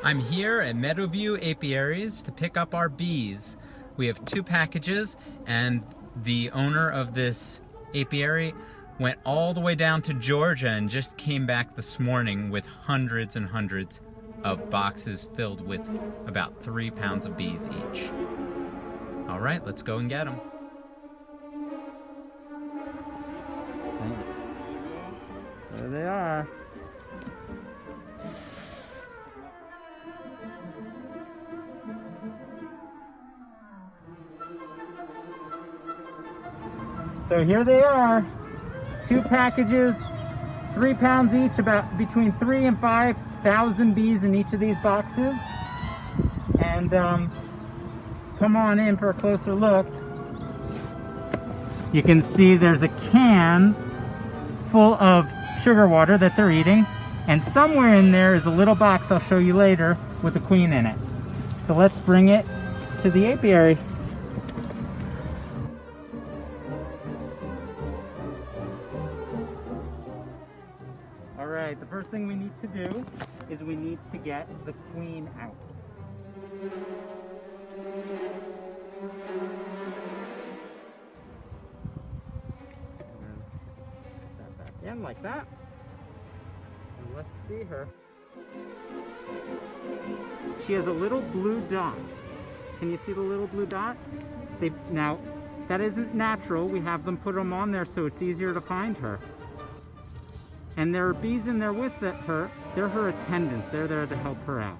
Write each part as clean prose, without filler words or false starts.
I'm here at Meadowview Apiaries to pick up our bees. We have 2 packages, and the owner of this apiary went all the way down to Georgia and just came back this morning with hundreds and hundreds of boxes filled with about 3 pounds of bees each. All right, let's go and get them. There they are. So here they are, 2 packages, 3 pounds each, about between 3,000 and 5,000 bees in each of these boxes. And come on in for a closer look. You can see there's a can full of sugar water that they're eating, and somewhere in there is a little box I'll show you later with a queen in it. So let's bring it to the apiary. Alright, the first thing we need to do is we need to get the queen out. Put that back in like that. And let's see her. She has a little blue dot. Can you see the little blue dot? Now, that isn't natural. We have them put them on there so it's easier to find her. And there are bees in there with her. They're her attendants. They're there to help her out.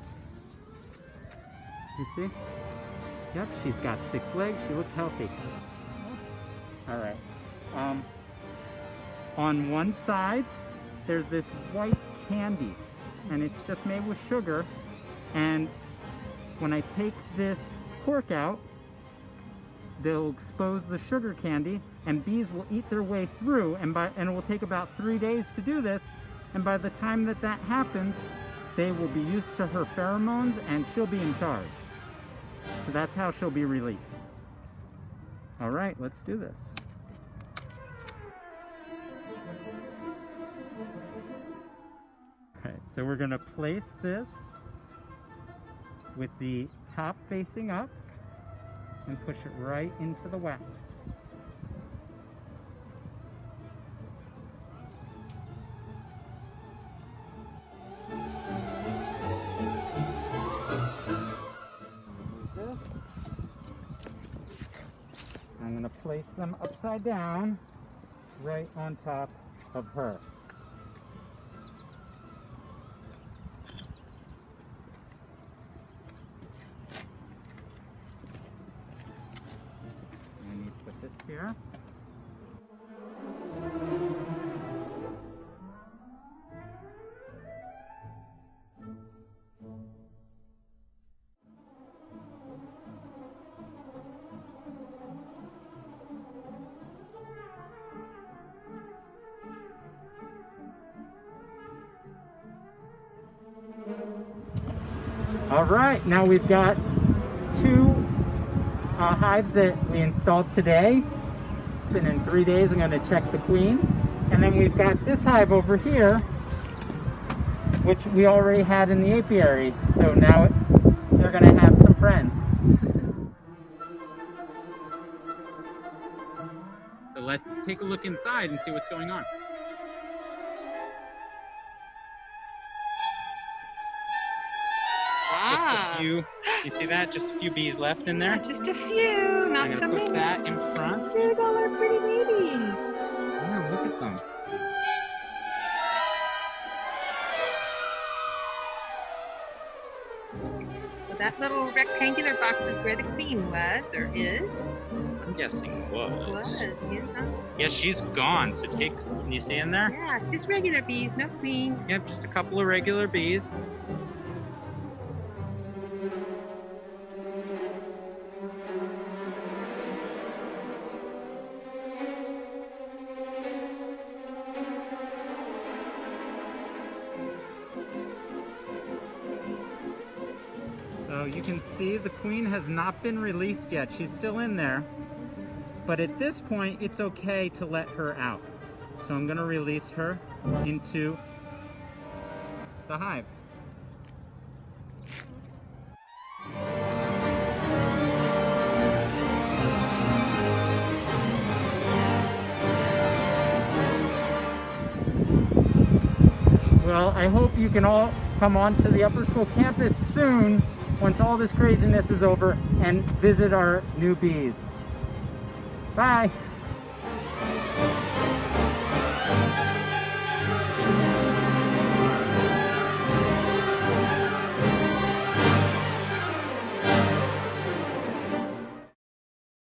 You see? Yep, she's got 6 legs. She looks healthy. All right. On one side, there's this white candy, and it's just made with sugar. And when I take this cork out, they'll expose the sugar candy, and bees will eat their way through, and it will take about 3 days to do this, and by the time that happens, they will be used to her pheromones and she'll be in charge. So that's how she'll be released. All right, let's do this. All right, so we're gonna place this with the top facing up and push it right into the wax. I'm going to place them upside down right on top of her. I need to put this here. All right, now we've got 2 hives that we installed today. And in 3 days, I'm going to check the queen. And then we've got this hive over here, which we already had in the apiary. So now they're going to have some friends. So let's take a look inside and see what's going on. Just a few, you see that? Just a few bees left in there. Just a few, not so many. Put that in front. There's all our pretty babies. Oh, look at them. Well, that little rectangular box is where the queen was, or is. I'm guessing Was, yeah. Yes, she's gone. So can you see in there? Yeah, just regular bees, no queen. Yep, just a couple of regular bees. So you can see the queen has not been released yet. She's still in there. But at this point, it's okay to let her out. So I'm going to release her into the hive. Well, I hope you can all come on to the Upper School campus soon, once all this craziness is over, and visit our new bees. Bye.